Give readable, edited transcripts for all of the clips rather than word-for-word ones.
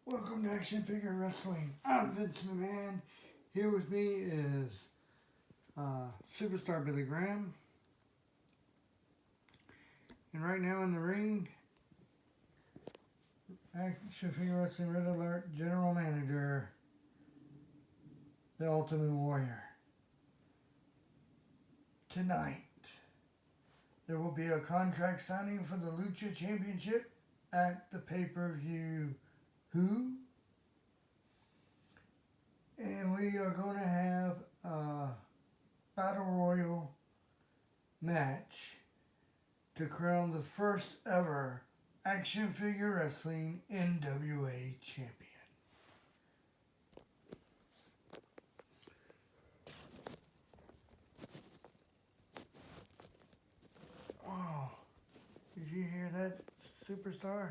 Welcome to Action Figure Wrestling. I'm Vince McMahon. Here with me is Superstar Billy Graham. And right now in the ring, Action Figure Wrestling Red Alert General Manager, The Ultimate Warrior. Tonight, there will be a contract signing for the Lucha Championship at the pay-per-view Who? And we are going to have a Battle Royal match to crown the first ever Action Figure Wrestling NWA Champion. Wow, did you hear that, Superstar?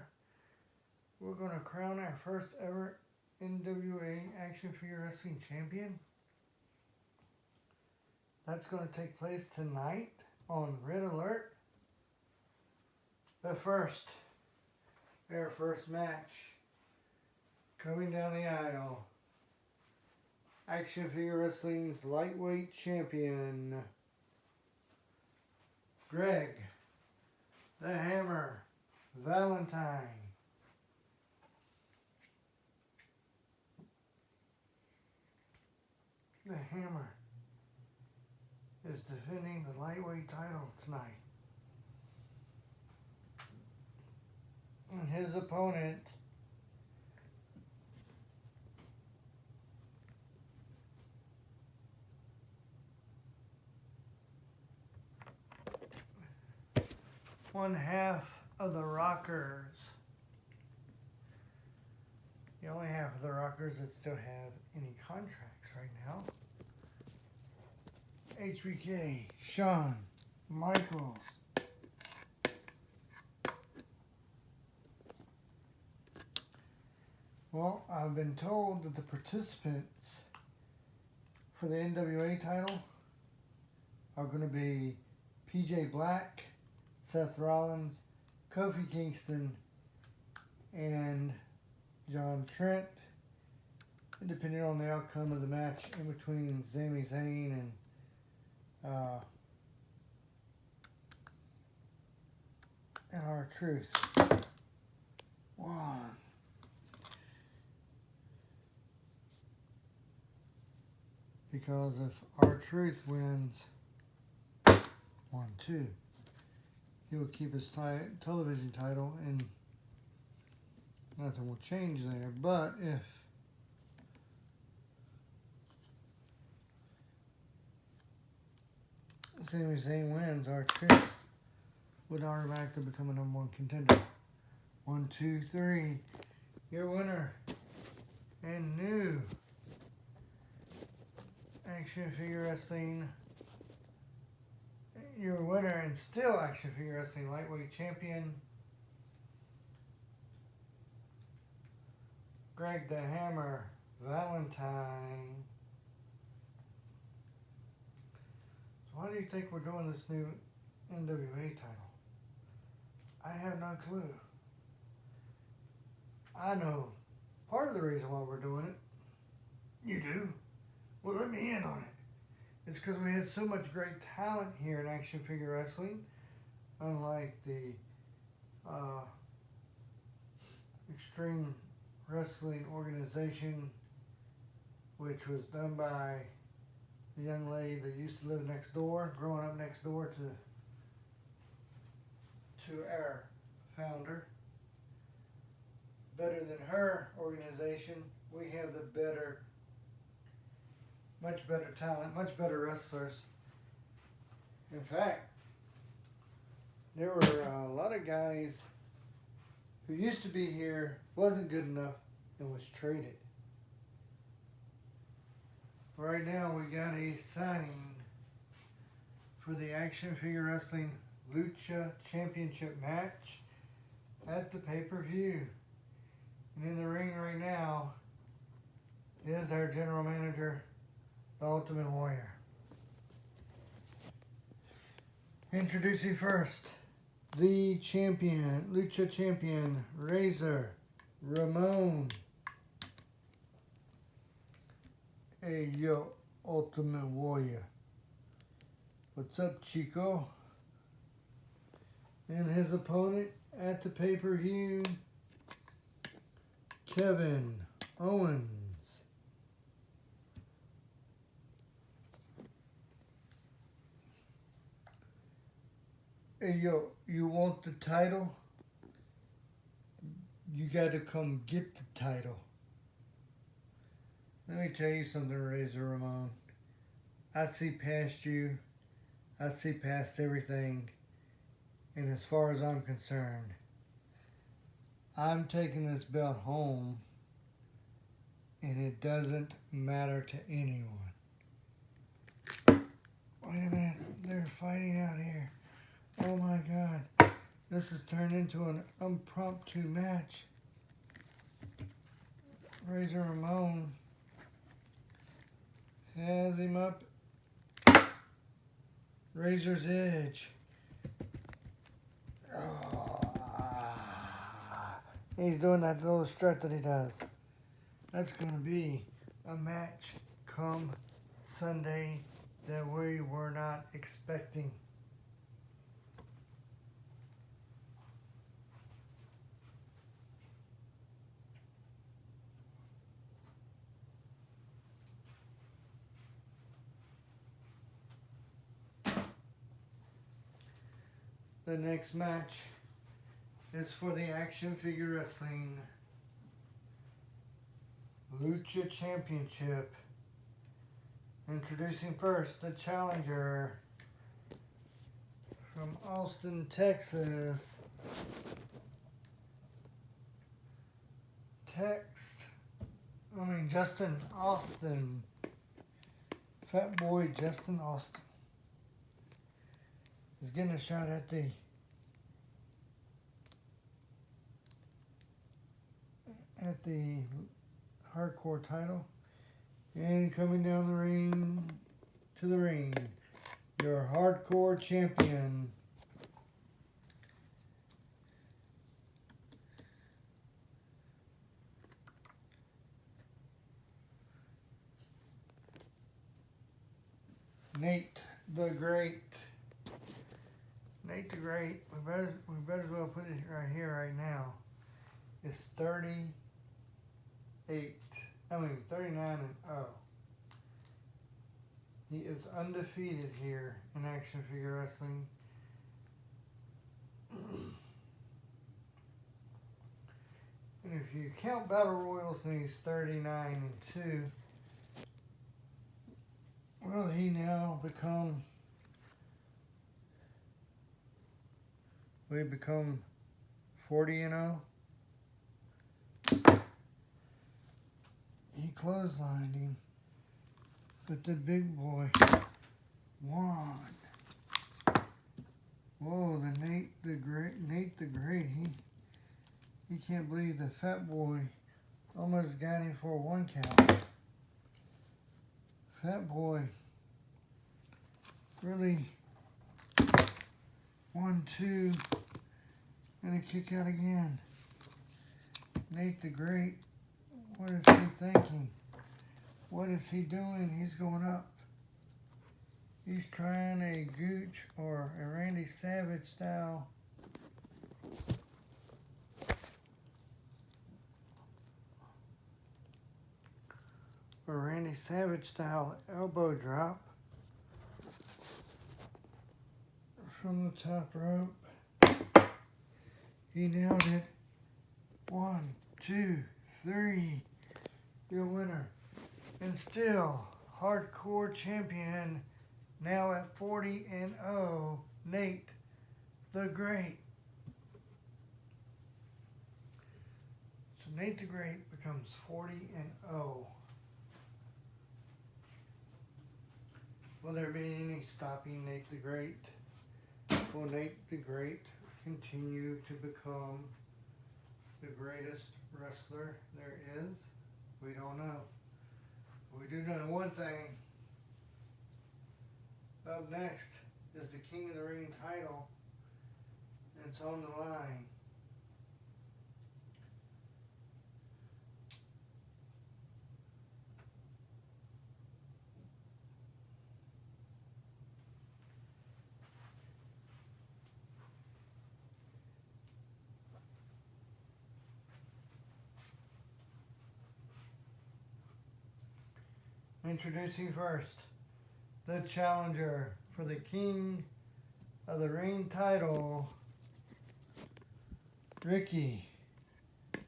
We're going to crown our first ever NWA Action Figure Wrestling Champion. That's going to take place tonight on Red Alert. But first, our first match, coming down the aisle, Action Figure Wrestling's lightweight champion, Greg the Hammer Valentine. The Hammer is defending the lightweight title tonight. And his opponent one half of the Rockers. The only half of the Rockers that still have any contracts right now. HBK, Shawn Michaels. Well, I've been told that the participants for the NWA title are going to be PJ Black, Seth Rollins, Kofi Kingston, and John Trent. And depending on the outcome of the match in between Sami Zayn and R-Truth. One. Because if R-Truth wins 1-2, he will keep his television title and nothing will change there. But if Sami Zayn wins, R-Truth would automatically become a number one contender. 1, 2, 3. Your winner and new Action Figure Wrestling. Your winner and still Action Figure Wrestling lightweight champion, Greg the Hammer Valentine. So why do you think we're doing this new NWA title? I have no clue. I know part of the reason why we're doing it. You do? Well, let me in on it. It's because we have so much great talent here in Action Figure Wrestling. Unlike the Extreme Wrestling Organization, which was done by the young lady that used to live next door, growing up next door to our founder. Better than her organization, we have much better talent, much better wrestlers. In fact, there were a lot of guys who used to be here, wasn't good enough, and was traded. Right now we got a signing for the Action Figure Wrestling Lucha Championship match at the pay-per-view. And in the ring right now is our general manager, The Ultimate Warrior. Introducing first the champion, Lucha champion, Razor Ramon. Hey yo, Ultimate Warrior. What's up, Chico? And his opponent at the pay-per-view, Kevin Owens. Hey yo, you want the title? You gotta come get the title. Let me tell you something, Razor Ramon. I see past you. I see past everything. And as far as I'm concerned, I'm taking this belt home, and it doesn't matter to anyone. Wait a minute, they're fighting out here. Oh my God, this has turned into an impromptu match. Razor Ramon has him up Razor's edge. Oh, he's doing that little strut that he does. That's going to be a match come Sunday that we were not expecting. The next match is for the Action Figure Wrestling Lucha Championship. Introducing first the challenger from Austin, Texas. Justin Austin. Fat Boy Justin Austin is getting a shot at the hardcore title. And coming down the ring to the ring, your hardcore champion, Nate the Great. Nate the Great, we better as well put it right here, right now. It's 39 and 0. He is undefeated here in Action Figure Wrestling. And if you count Battle Royals, then he's 39 and 2. Will he now become? Will he become 40 and 0? He clotheslined him, but the big boy won. Whoa, Nate the Great, he can't believe the Fat Boy almost got him for a 1 count. Fat Boy really 1, 2, and a kick out again. Nate the Great, what is he thinking? What is he doing? He's going up. He's trying a Gooch or a Randy Savage style. Or Randy Savage style elbow drop from the top rope. He nailed it. 1, 2, 3. Your winner. And still, hardcore champion, now at 40 and 0, Nate the Great. So Nate the Great becomes 40 and 0. Will there be any stopping Nate the Great? Will Nate the Great continue to become the greatest wrestler there is? We don't know. We do know one thing. Up next is the King of the Ring title. And it's on the line. Introducing first, the challenger for the King of the Ring title, Ricky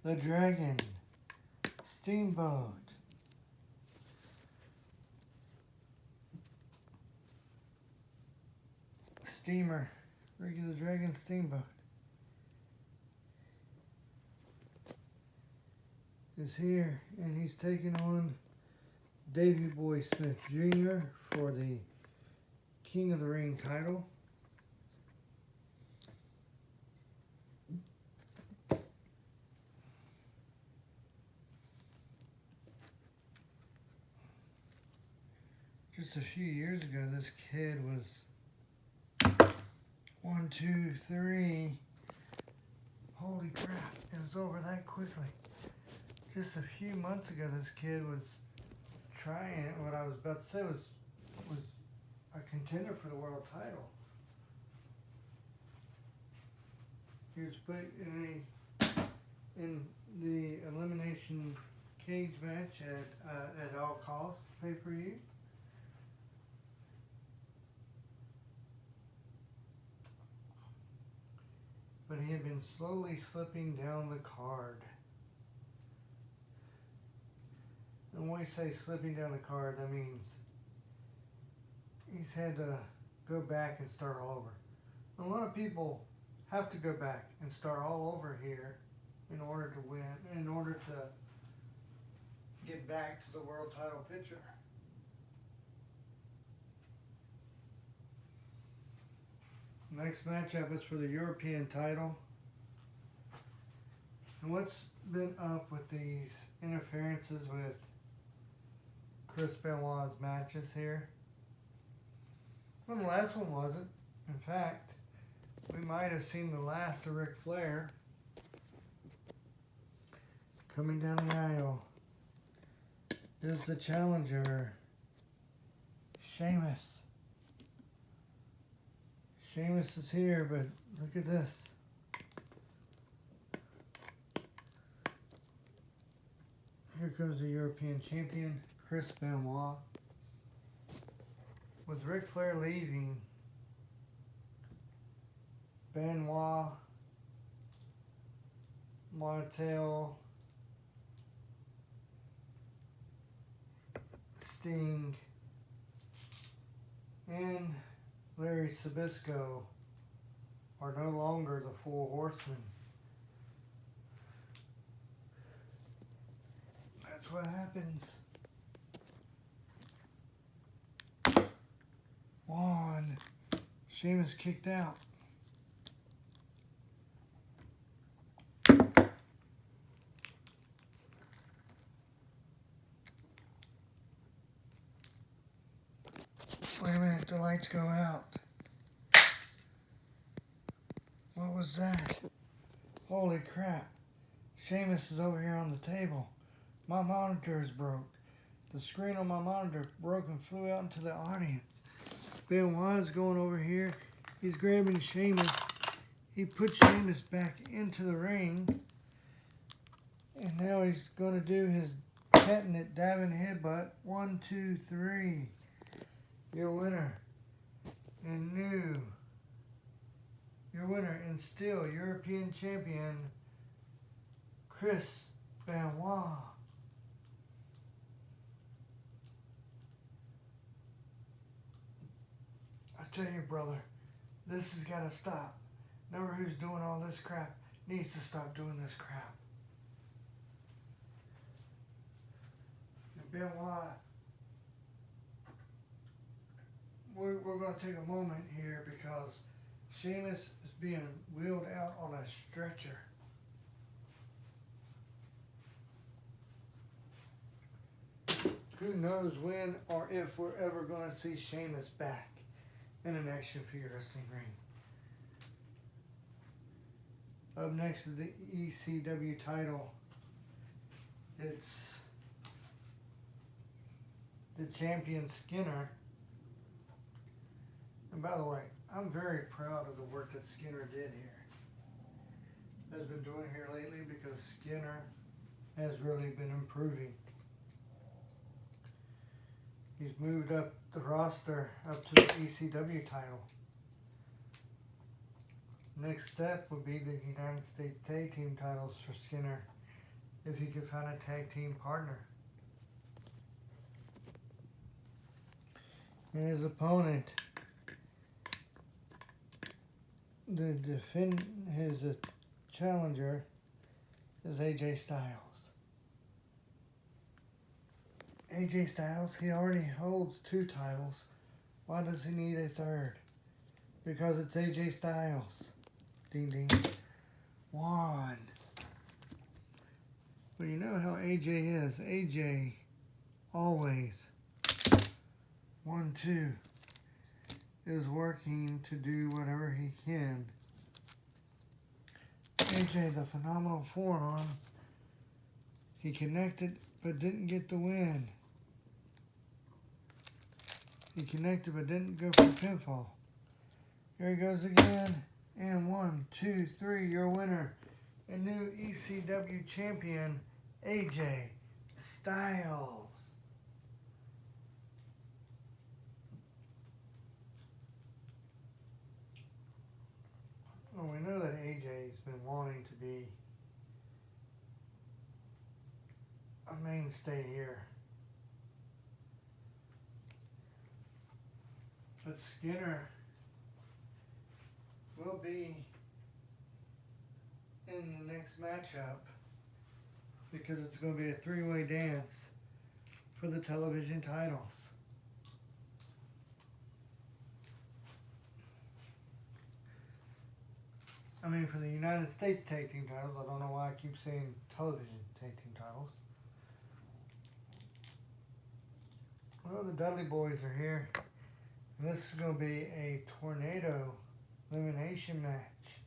the Dragon Steamboat. Steamer, Ricky the Dragon Steamboat is here, and he's taking on Davey Boy Smith Jr. for the King of the Ring title. Just a few years ago, this kid was 1, 2, 3. Holy crap, it was over that quickly. Just a few months ago, this kid was trying, what I was about to say was a contender for the world title. He was put in the elimination cage match at All Costs pay-per-view. But he had been slowly slipping down the card. And when we say slipping down the card, that means he's had to go back and start all over. A lot of people have to go back and start all over here in order to win, in order to get back to the world title picture. Next matchup is for the European title. And what's been up with these interferences with Chris Benoit's matches here? Well, the last one wasn't. In fact, we might have seen the last of Ric Flair. Coming down the aisle is the challenger, Sheamus. Sheamus is here, but look at this. Here comes the European champion, Chris Benoit. With Ric Flair leaving, Benoit, Martel, Sting, and Larry Zbyszko are no longer the Four Horsemen. That's what happens. One. Sheamus kicked out. Wait a minute, the lights go out. What was that? Holy crap. Sheamus is over here on the table. My monitor is broke. The screen on my monitor broke and flew out into the audience. Benoit is going over here. He's grabbing Sheamus. He put Sheamus back into the ring. And now he's going to do his patented diving headbutt. 1, 2, 3. Your winner and still European champion, Chris Benoit. I tell you, brother, this has got to stop. Never who's doing all this crap needs to stop doing this crap. And Benoit, we're going to take a moment here because Sheamus is being wheeled out on a stretcher. Who knows when or if we're ever going to see Sheamus back in an action figure wrestling ring. Up next is the ECW title. It's the champion Skinner. And by the way, I'm very proud of the work that Skinner did here. Has been doing here lately because Skinner has really been improving. He's moved up the roster up to the ECW title. Next step would be the United States Tag Team titles for Skinner, if he could find a tag team partner. And his opponent, his challenger, is AJ Styles. AJ Styles, he already holds 2 titles. Why does he need a third? Because it's AJ Styles. Ding ding. 1. Well, you know how AJ is. AJ always 1, 2 is working to do whatever he can. AJ, the phenomenal forearm. He connected but didn't get the win. He connected but didn't go for pinfall. Here he goes again. And 1, 2, 3, your winner, a new ECW champion, AJ Styles. Well, we know that AJ's been wanting to be a mainstay here. But Skinner will be in the next matchup because it's going to be a 3-way dance for the television titles. I mean, for the United States Tag Team titles. I don't know why I keep saying television Tag Team titles. Well, the Dudley Boys are here. And this is going to be a tornado elimination match,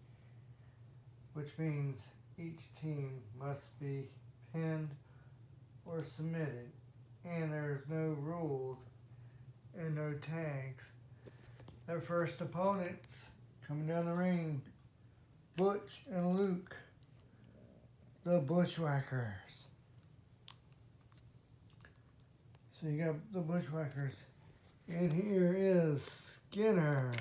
which means each team must be pinned or submitted, and there's no rules and no tags. Their first opponents coming down the ring, Butch and Luke, the Bushwhackers. So you got the Bushwhackers, and here is Skinner,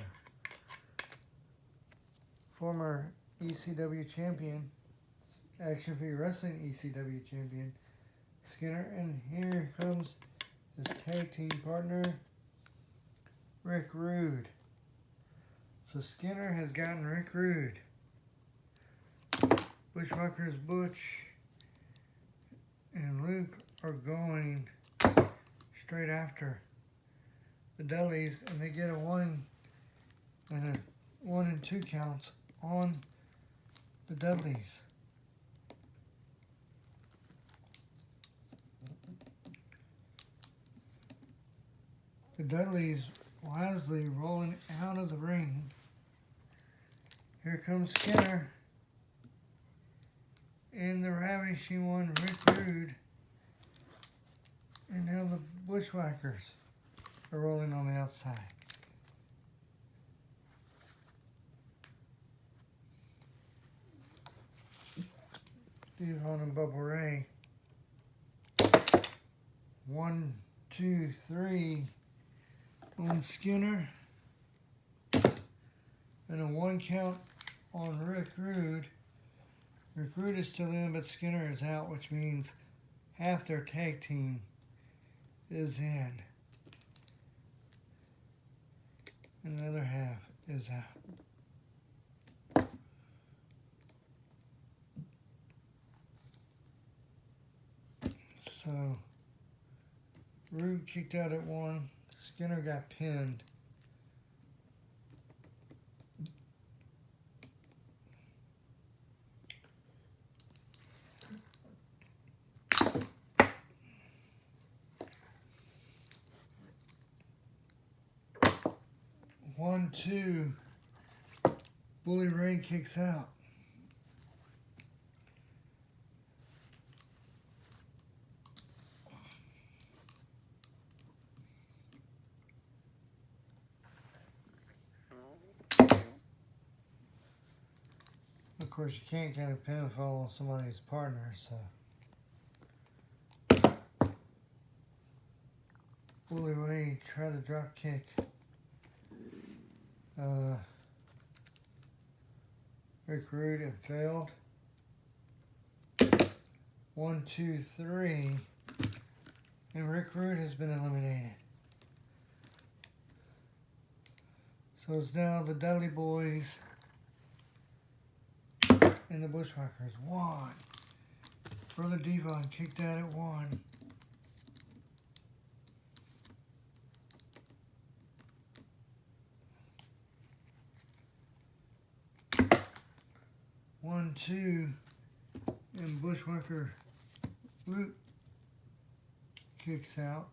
former ECW champion, Action Figure Wrestling ECW champion, Skinner, and here comes his tag team partner, Rick Rude. So Skinner has gotten Rick Rude. Bushwhackers Butch and Luke are going straight after the Dudleys, and they get a 1 and 2 counts on the Dudleys. The Dudleys wisely rolling out of the ring. Here comes Skinner and the ravishing one, Rick Rude. And now the Bushwhackers are rolling on the outside. Steve Hunt and Bubba Ray. 1, 2, 3 on Skinner. And a 1 count on Rick Rude. Rick Rude is still in, but Skinner is out, which means half their tag team is in. And the other half is out. So, Rude kicked out at 1. Skinner got pinned. One, 2. Bully Ray kicks out. Of course, you can't get a pinfall on somebody's partner, so. Bully Ray tried to drop kick. Rick Rude and failed. 1, 2, 3. And Rick Rude has been eliminated. So it's now the Dudley Boys and the Bushwhackers. 1. Brother Devon kicked out at 1. One, 2, and Bushwhacker Luke kicks out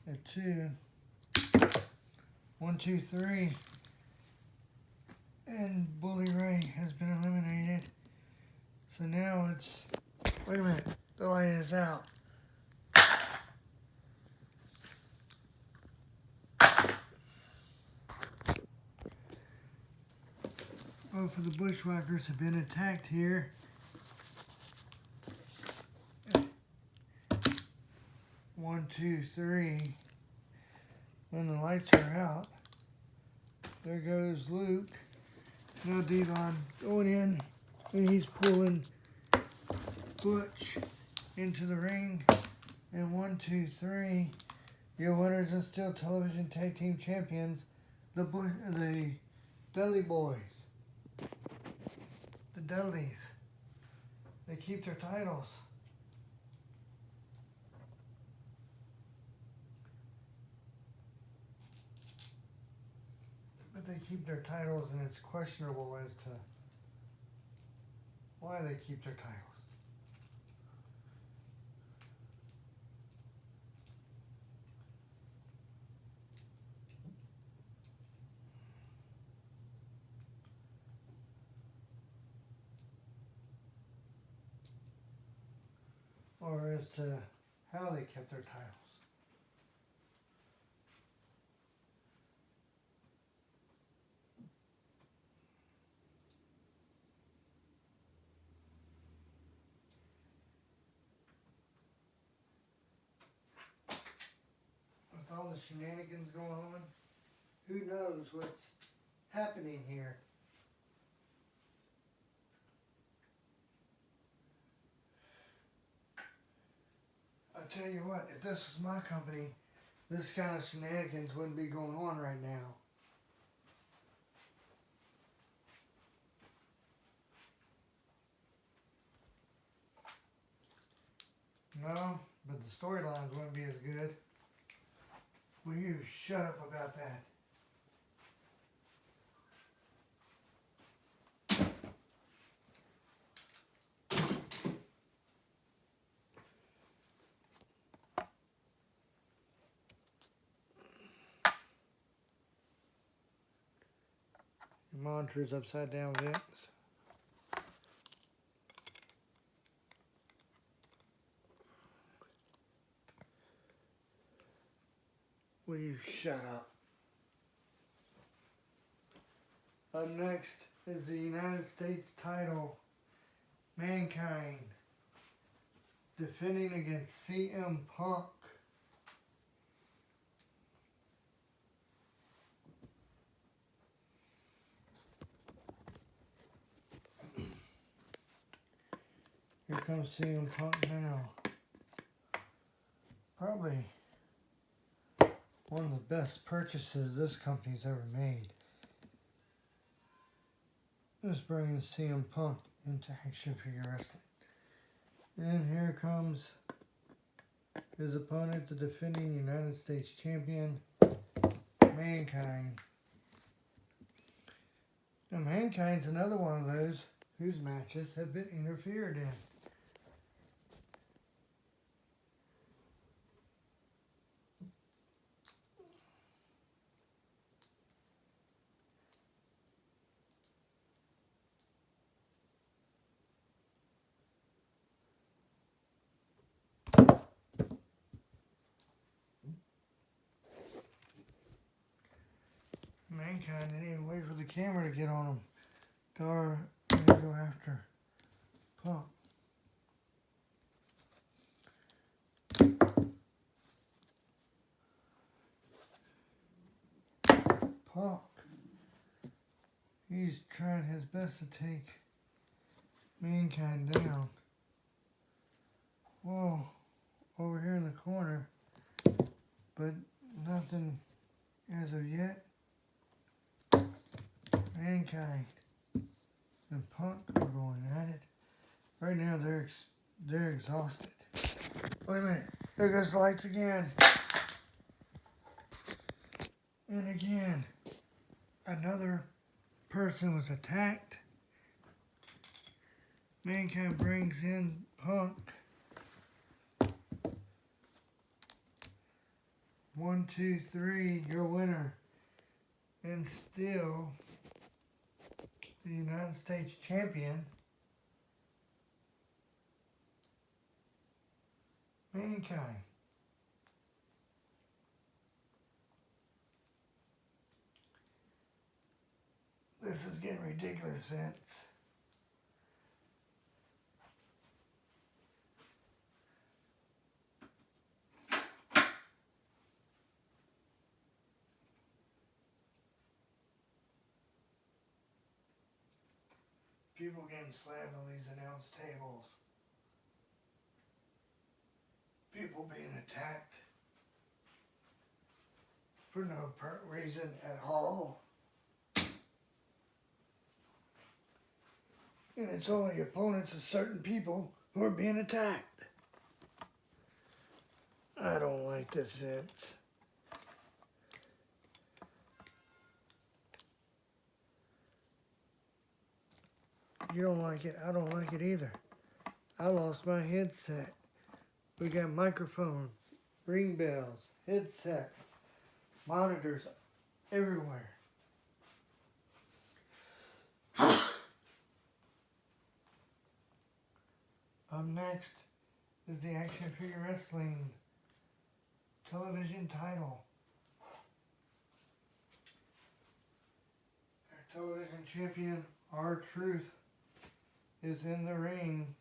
at 2. 1, 2, 3, and Bully Ray has been eliminated. So now it's, wait a minute, the light is out. Both of the Bushwhackers have been attacked here. 1, 2, 3. When the lights are out, there goes Luke. Now Devon going in, and he's pulling Butch into the ring. And 1, 2, 3. Your winners and still television tag team champions, the Dudley Boys. The Dudleys. They keep their titles. But they keep their titles, and it's questionable as to why they keep their titles. Or as to how they kept their titles. With all the shenanigans going on, who knows what's happening here? I tell you what, if this was my company, this kind of shenanigans wouldn't be going on right now. No, but the storylines wouldn't be as good. Will you shut up about that? Your monitor's upside down, Vince. Will you shut up? Up next is the United States title. Mankind defending against CM Punk. Here comes CM Punk now. Probably one of the best purchases this company's ever made. Let's bring CM Punk into action figure wrestling. And here comes his opponent, the defending United States champion, Mankind. Now, Mankind's another one of those whose matches have been interfered in. Mankind didn't even wait for the camera to get on him. Gar gonna go after Punk. trying his best to take Mankind down. Whoa, over here in the corner, but nothing as of yet. Mankind and Punk are going at it. Right now they're exhausted. Wait a minute, there goes the lights again. And again, another person was attacked. Mankind brings in Punk. 1, 2, 3, your winner. And still the United States champion, Mankind. This is getting ridiculous, Vince. People getting slammed on these announce tables. People being attacked for no reason at all. And it's only opponents of certain people who are being attacked. I don't like this, Vince. You don't like it, I don't like it either. I lost my headset. We got microphones, ring bells, headsets, monitors everywhere. Up next is the Action Figure Wrestling television title. Our television champion, R-Truth, is in the ring.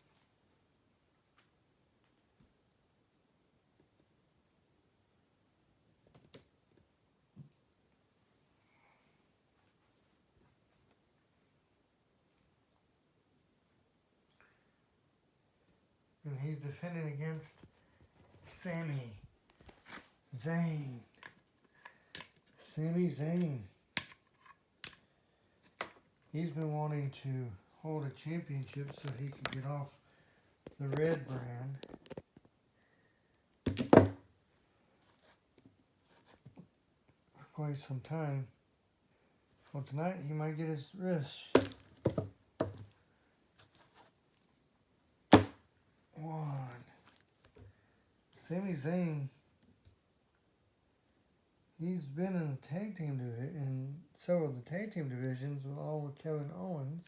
And he's defending against Sami Zayn. Sami Zayn. He's been wanting to hold a championship so he could get off the red brand. For quite some time. Well, tonight he might get his wrist. One. Sami Zayn, he's been in the tag team division, in several of the tag team divisions with all with Kevin Owens,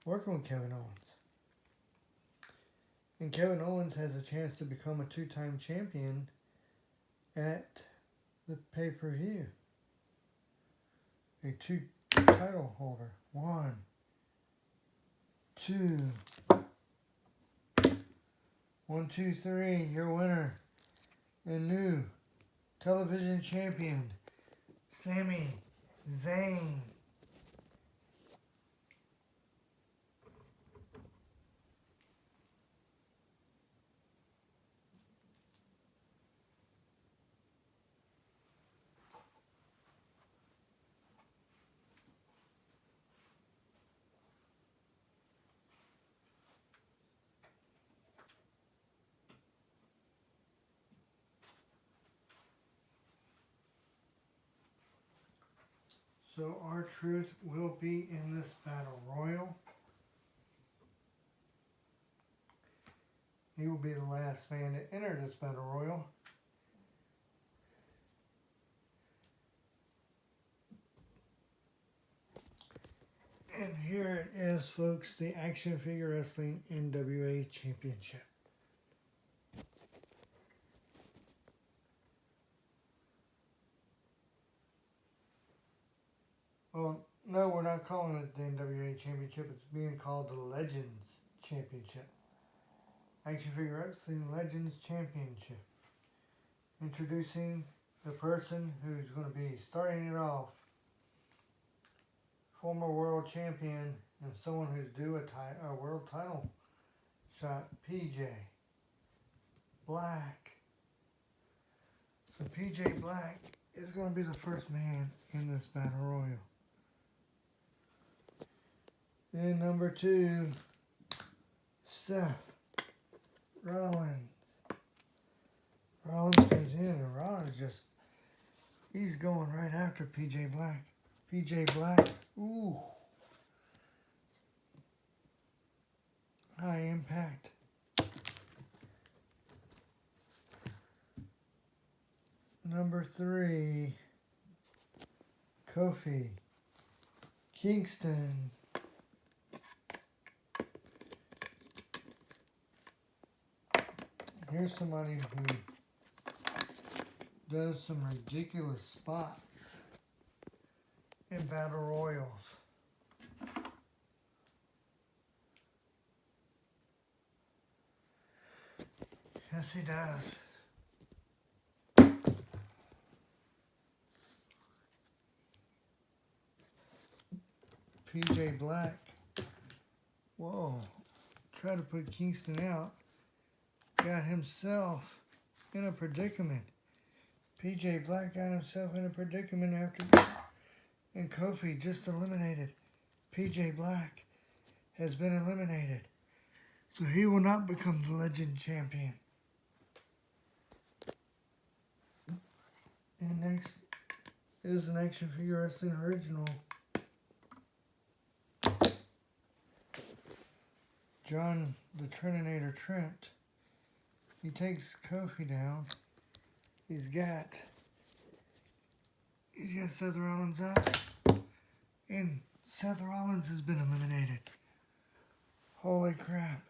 working with Kevin Owens. And Kevin Owens has a chance to become a 2-time champion at the pay-per-view. A 2 title holder. 1, 2. 1, 2, 3, your winner and new television champion, Sami Zayn. So R-Truth will be in this battle royal. He will be the last man to enter this battle royal. And here it is, folks, the Action Figure Wrestling NWA Championship. Well, no, we're not calling it the NWA Championship. It's being called the Legends Championship. Action Figure Wrestling Legends Championship. Introducing the person who's going to be starting it off former world champion and someone who's due a world title shot, PJ Black. So PJ Black is going to be the first man in this battle royal. And number 2, Seth Rollins. Rollins comes in and Rollins he's going right after PJ Black. PJ Black, ooh. High impact. Number 3, Kofi Kingston. Here's somebody who does some ridiculous spots in battle royals. Yes, he does. PJ Black. Whoa. Tried to put Kingston out. Got himself in a predicament. PJ Black got himself in a predicament and Kofi just eliminated. PJ Black has been eliminated. So he will not become the Legend Champion. And next is an Action Figure Wrestling Original. John the Trininator Trent. He takes Kofi down. He's got Seth Rollins up. And Seth Rollins has been eliminated. Holy crap.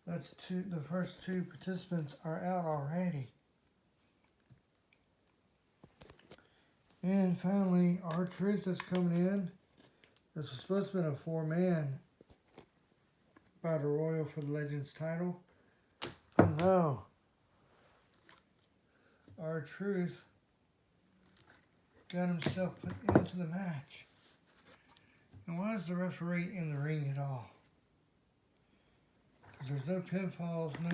The first 2 participants are out already. And finally, R-Truth is coming in. This was supposed to be a 4-man battle royal for the Legends title. But no. R-Truth got himself put into the match. And why is the referee in the ring at all? There's no pinfalls, no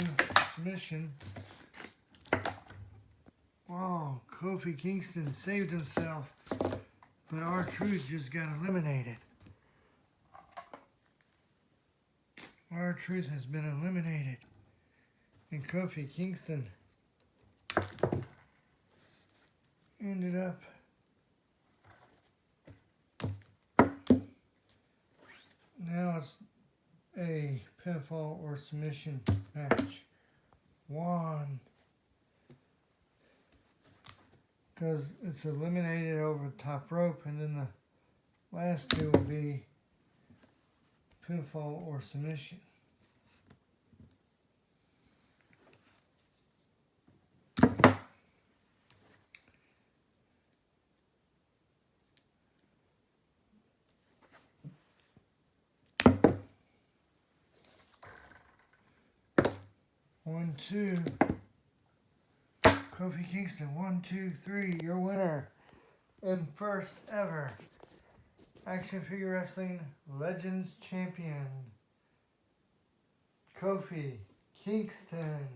submission. Wow, Kofi Kingston saved himself, but R-Truth just got eliminated. R-Truth has been eliminated. And Kofi Kingston ended up now it's a pinfall or submission match. 1. Because it's eliminated over the top rope, and then the last 2 will be pinfall or submission. One, 2. Kofi Kingston, 1, 2, 3, your winner and first ever Action Figure Wrestling Legends Champion, Kofi Kingston.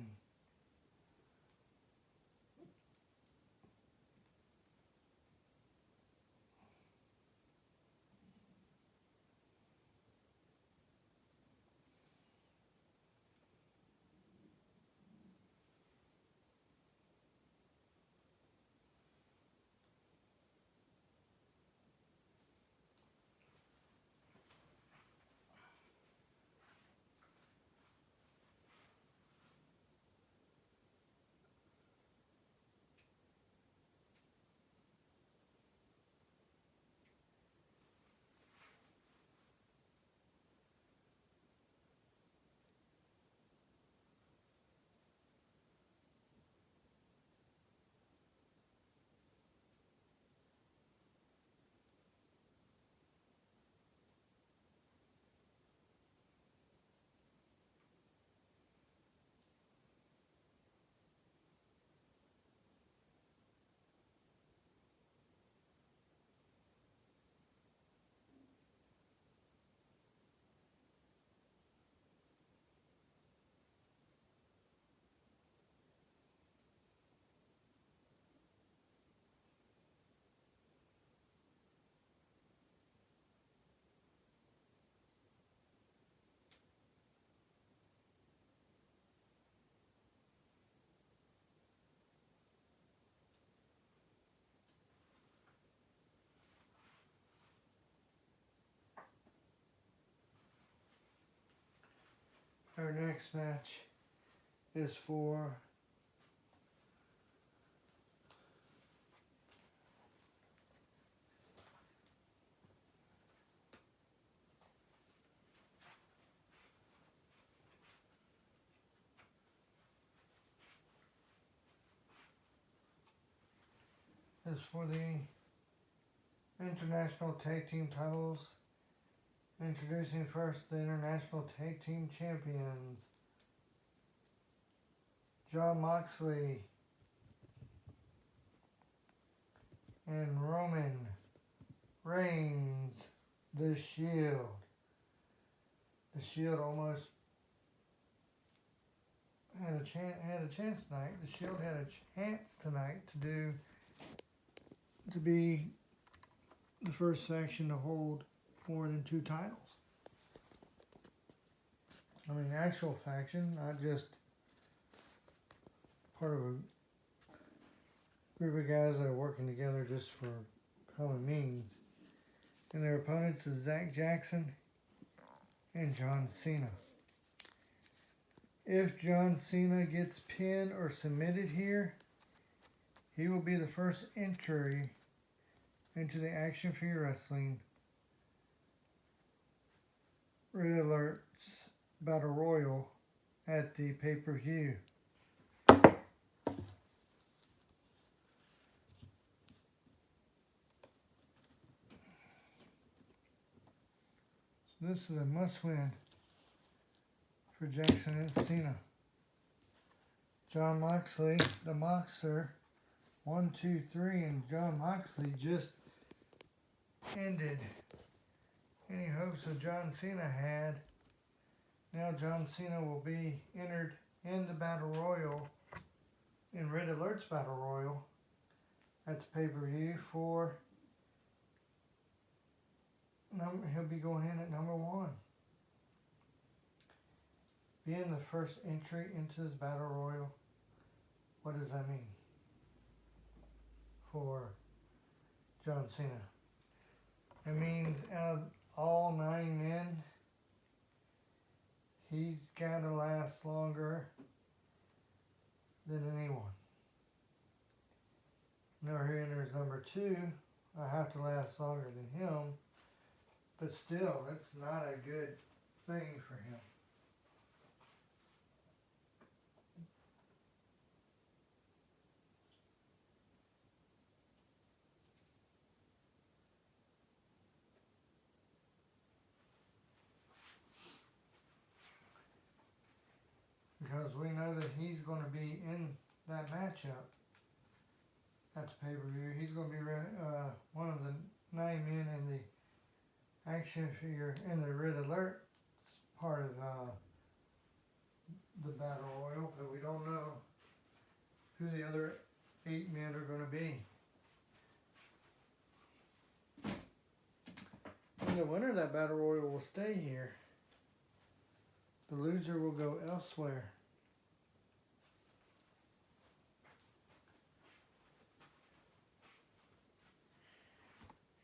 our next match is for the International Tag Team titles. Introducing first the International Tag Team Champions, Jon Moxley and Roman Reigns, The Shield. The Shield almost had a chance tonight. The Shield had a chance tonight to be the first faction to hold more than 2 titles. I mean, actual faction, not just part of a group of guys that are working together just for common means. And their opponents is Zach Jackson and John Cena. If John Cena gets pinned or submitted here, he will be the first entry into the Action Figure Wrestling Red Alert's Battle Royal at the pay-per-view. So this is a must-win for Jackson and Cena. Jon Moxley, the Moxer, 1, 2, 3, and Jon Moxley just ended any hopes that John Cena had. Now John Cena will be entered in the Battle Royal, in Red Alert's Battle Royal, at the pay-per-view for, he'll be going in at number 1. Being the first entry into this Battle Royal, what does that mean for John Cena? It means out of all 9 men, he's got to last longer than anyone. Now here enters number 2. I have to last longer than him, but still, it's not a good thing for him. Because we know that he's going to be in that matchup at the pay-per-view. He's going to be one of the 9 men in the action figure in the Red Alert part of the Battle Royal, but we don't know who the other 8 men are going to be. And the winner of that Battle Royal will stay here. The loser will go elsewhere.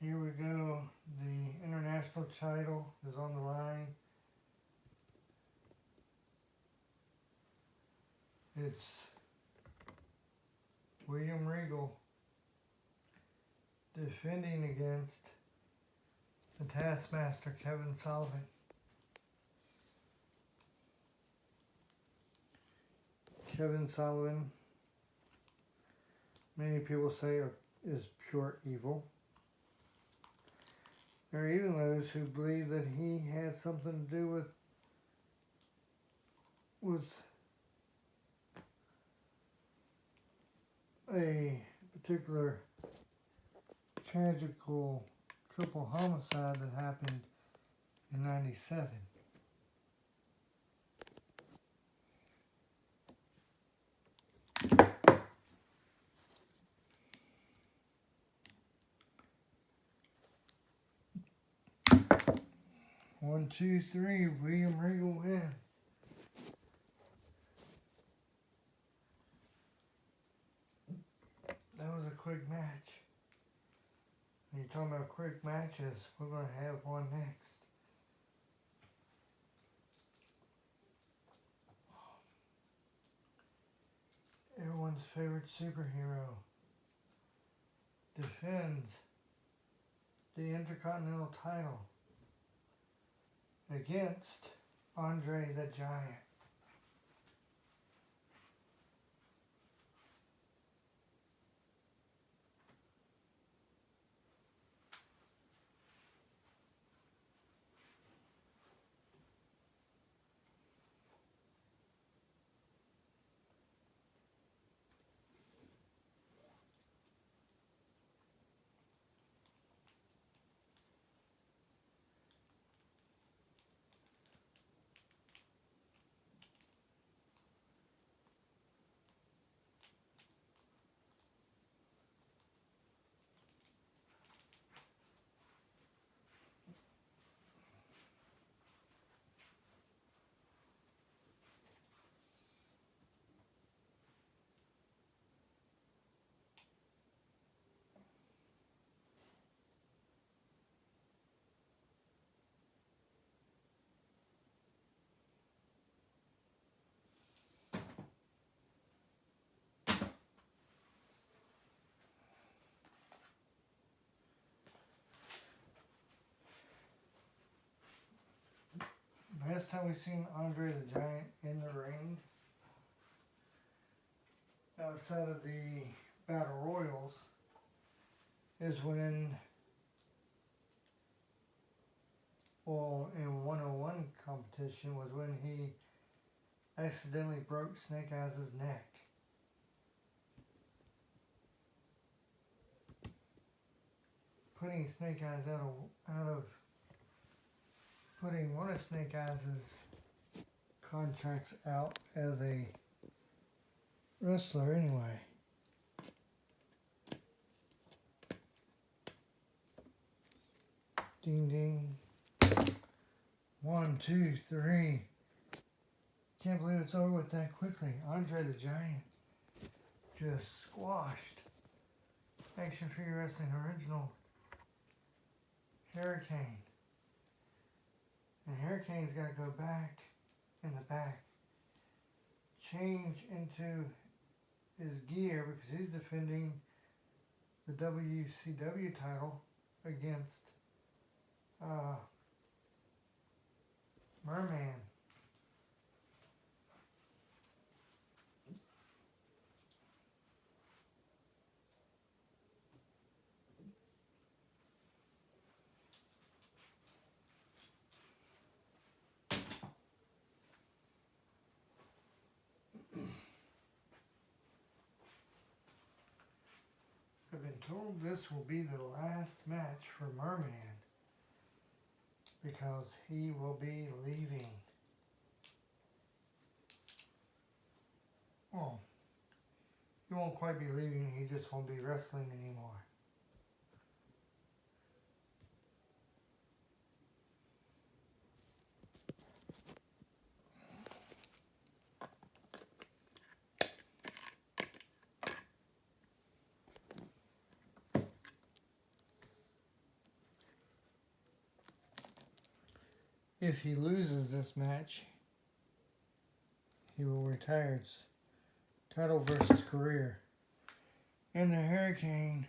Here we go. The international title is on the line. It's William Regal defending against the Taskmaster, Kevin Sullivan. Kevin Sullivan, many people say is pure evil. There are even those who believe that he had something to do with a particular tragical triple homicide that happened in '97. One, two, three, William Regal wins. That was a quick match. When you're talking about quick matches, we're going to have one next. favorite superhero defends the Intercontinental title against Andre the Giant. Last time we seen Andre the Giant in the ring, outside of the Battle Royals, is when, well, in 101 competition was when he accidentally broke Snake Eyes' neck. Putting Snake Eyes putting one of Snake Eyes' contracts out as a wrestler anyway. Ding ding. 1, 2, 3. Can't believe it's over with that quickly. Andre the Giant just squashed Action Figure Wrestling Original Hurricane. And Hurricane's got to go back in the back. Change into his gear because he's defending the WCW title against Merman. I've been told this will be the last match for Merman because he will be leaving. Well, he won't quite be leaving, he just won't be wrestling anymore. If he loses this match, he will retire. It's title versus career. And the Hurricane,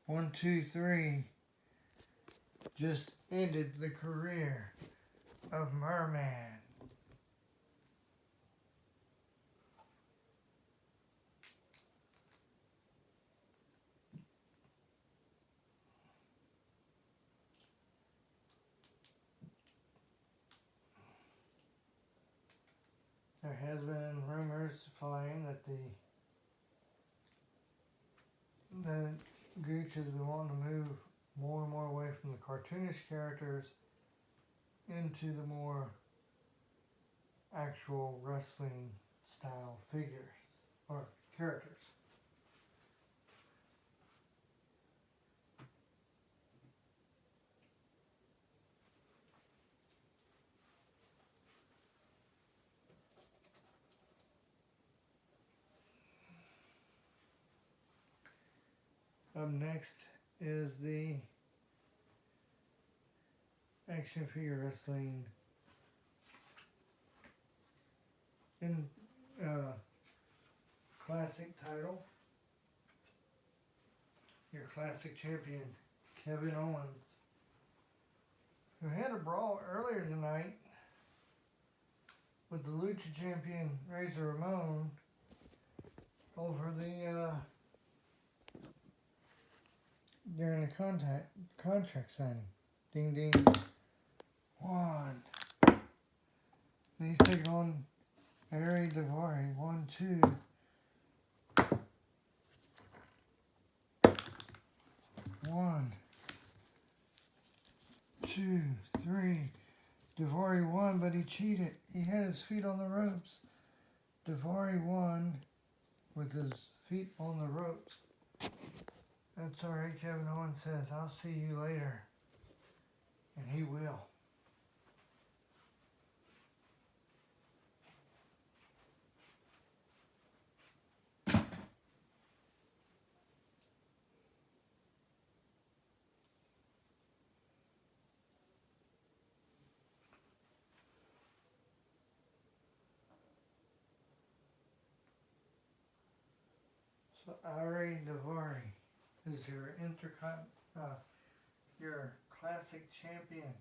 1, 2, 3, just ended the career of Merman. There has been rumors flying that Gooch has been wanting to move more and more away from the cartoonish characters into the more actual wrestling style figures or characters. Up next is the Action Figure Wrestling in Class classic title. Your classic champion, Kevin Owens, who had a brawl earlier tonight with the Lucha champion, Razor Ramon, over the, during the contract signing. Ding ding. One. And he's taking on Ari Daivari. 1, 2. 1, 2, 3. Daivari won, but he cheated. He had his feet on the ropes. Daivari won with his feet on the ropes. That's alright, Kevin Owens says, I'll see you later. And he will. So Ari Daivari is your your classic champion.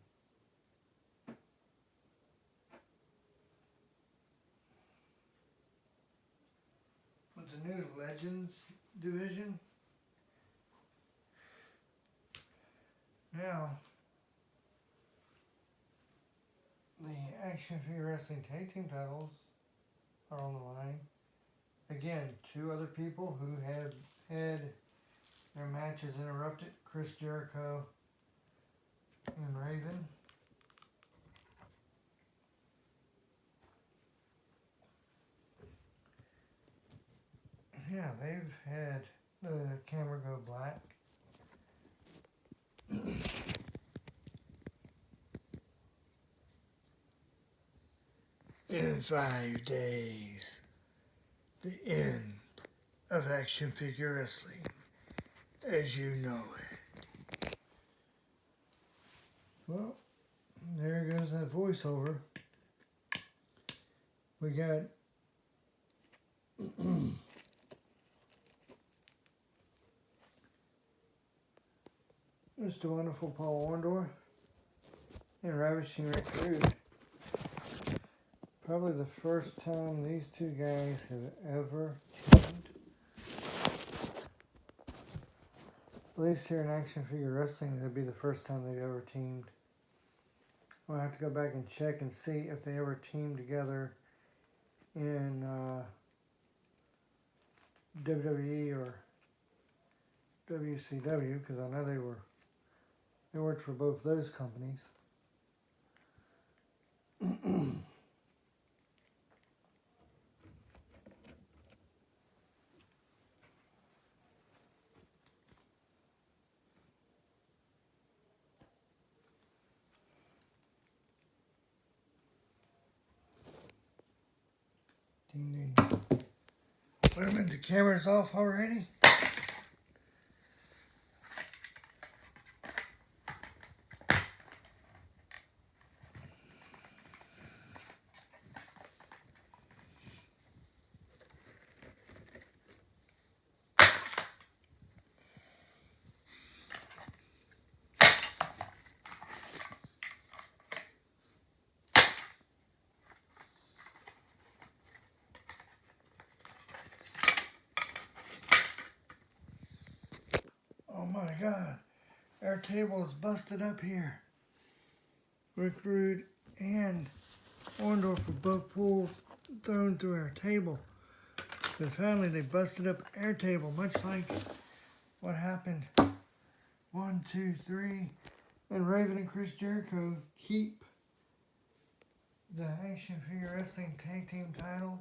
With the new Legends division. Now, the Action Figure Wrestling Tag Team titles are on the line. Again, 2 other people who have had their matches interrupted, Chris Jericho and Raven. Yeah, they've had the camera go black. In 5 days, the end of Action Figure Wrestling as you know it. Well, there goes that voiceover. We got Mr. Wonderful Paul Orndorff and Ravishing Rick Rude. Probably the first time these 2 guys have ever teamed. At least here in Action Figure Wrestling, it'll be the first time they've ever teamed. I'll have to go back and check and see if they ever teamed together in WWE or WCW, because I know they worked for both those companies. Ding ding. Wait a minute, the camera's off already? Oh my God, our table is busted up here. Rick Rude and Orndorff were both pulled, thrown through our table. But finally they busted up our table, much like what happened 1, 2, 3. And Raven and Chris Jericho keep the Action Figure Wrestling Tag Team titles.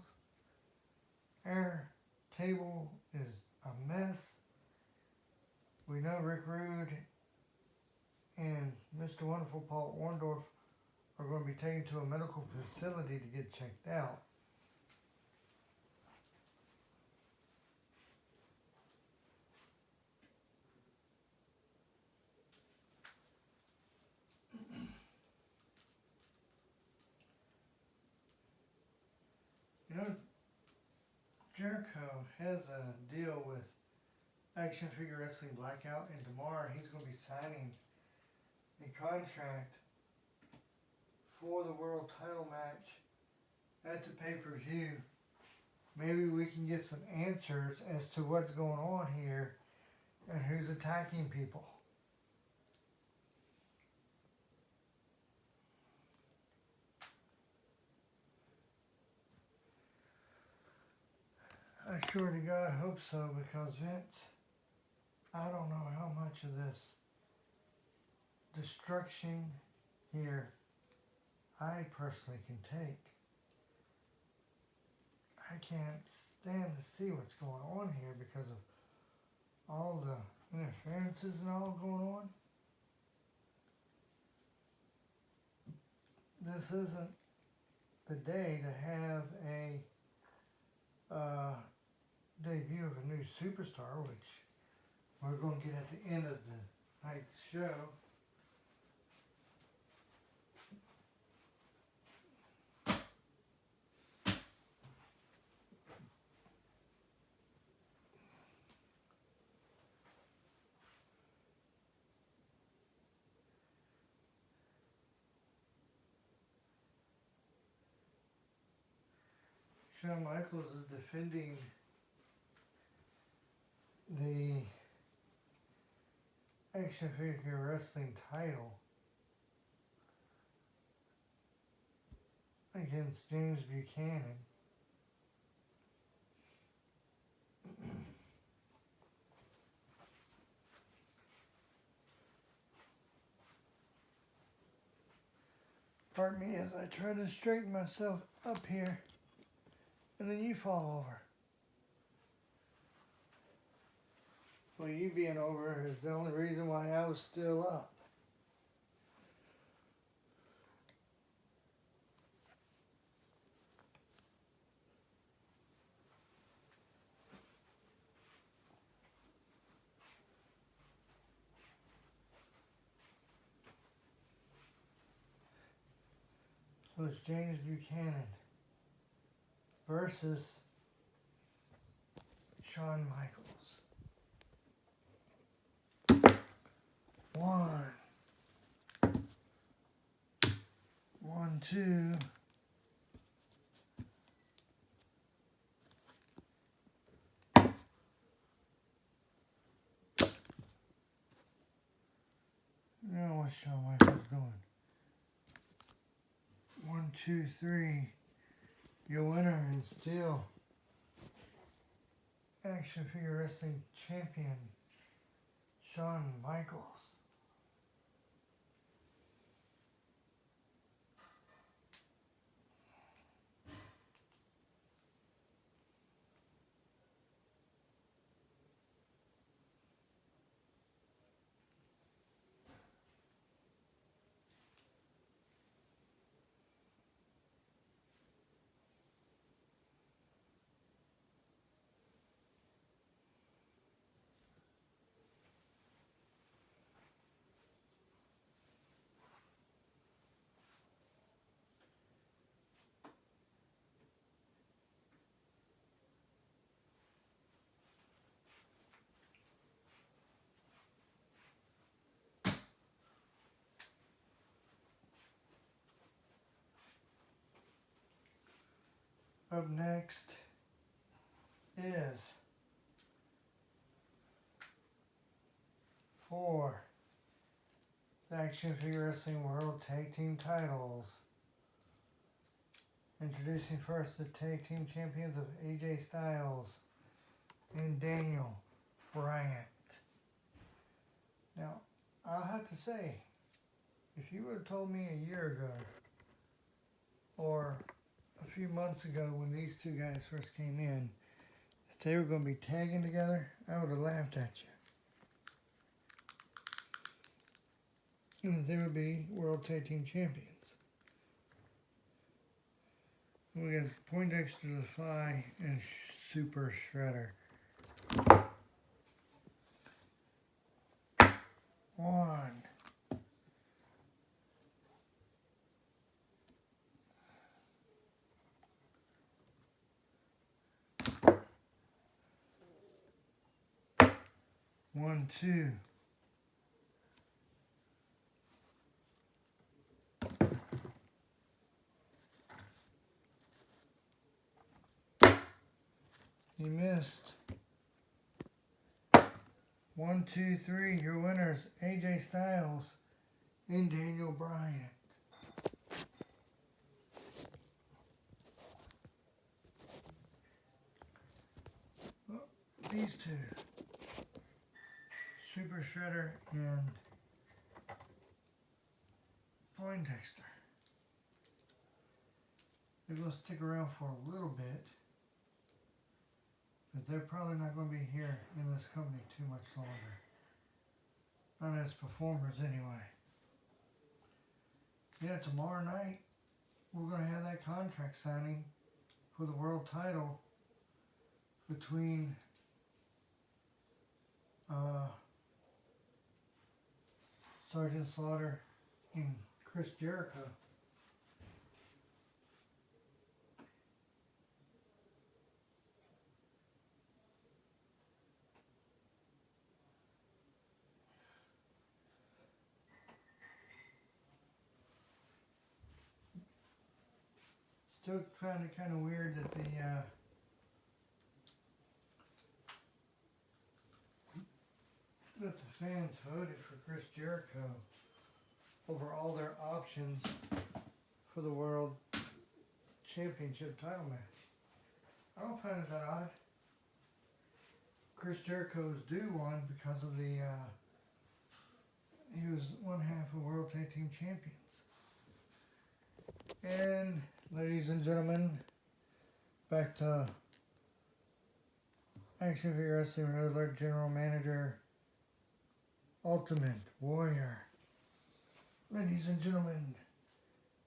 Our table is a mess. We know Rick Rude and Mr. Wonderful Paul Orndorff are going to be taken to a medical facility to get checked out. You know, Jericho has a deal with Action Figure Wrestling Blackout, and tomorrow he's going to be signing a contract for the world title match at the pay-per-view. Maybe we can get some answers as to what's going on here and who's attacking people. I sure to God hope so, because Vince, I don't know how much of this destruction here I personally can take. I can't stand to see what's going on here because of all the interferences and all going on. This isn't the day to have a debut of a new superstar, which we're going to get at the end of the night's show. Shawn Michaels is defending the Action Figure Wrestling title against James Buchanan. Pardon me as I try to straighten myself up here, and then you fall over. Well, you being over is the only reason why I was still up. So it's James Buchanan versus Shawn Michaels. 1, 2. Now what's Shawn Michaels doing? 1, 2, 3. Your winner and still Action Figure Wrestling Champion, Shawn Michaels. Up next is for the Action Figure Wrestling World Tag Team titles. Introducing first the Tag Team Champions of AJ Styles and Daniel Bryan. Now, I'll have to say, if you would have told me a year ago or a few months ago when these two guys first came in that they were going to be tagging together, I would have laughed at you. And they would be World Tag Team Champions. We got Poindexter the Fly and Super Shredder. 1, 2. 1, 2. You missed. 1, 2, 3. Your winners, AJ Styles and Daniel Bryan. Well, these two, Super Shredder and Poindexter. They're going to stick around for a little bit, but they're probably not going to be here in this company too much longer. Not as performers anyway. Yeah, tomorrow night we're going to have that contract signing for the world title between Sergeant Slaughter and Chris Jericho. Still find it kind of weird that the fans voted for Chris Jericho over all their options for the World Championship title match. I don't find it that odd. Chris Jericho is due one because of he was one half of World Tag Team Champions. And ladies and gentlemen, back to Action Figure Wrestling Red Alert General Manager, Ultimate Warrior. Ladies and gentlemen,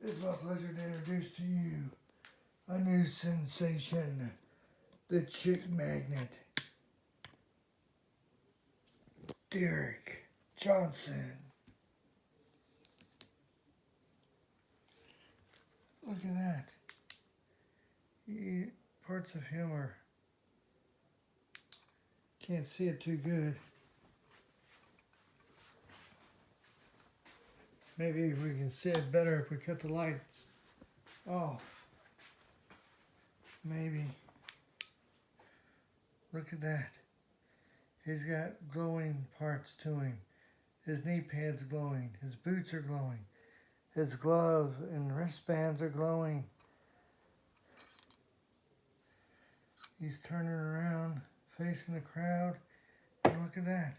it's my pleasure to introduce to you a new sensation, the Chick Magnet, Derek Johnson. Look at that. Parts of him are, can't see it too good. Maybe we can see it better if we cut the lights off. Maybe. Look at that. He's got glowing parts to him. His knee pads glowing. His boots are glowing. His gloves and wristbands are glowing. He's turning around, facing the crowd, and look at that.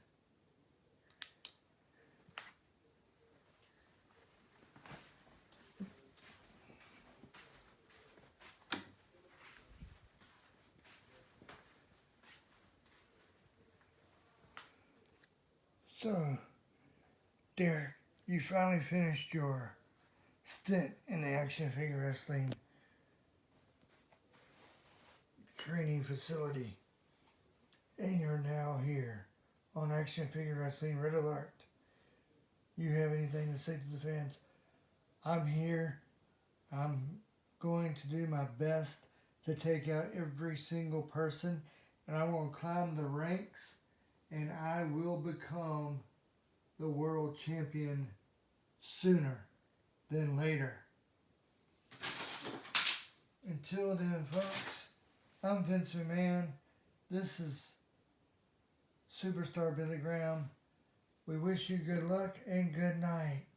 So, Derek, you finally finished your stint in the Action Figure Wrestling training facility, and you're now here on Action Figure Wrestling Red Alert. You have anything to say to the fans? I'm here. I'm going to do my best to take out every single person, and I'm going to climb the ranks, and I will become the world champion sooner than later. Until then, folks, I'm Vince McMahon. This is Superstar Billy Graham. We wish you good luck and good night.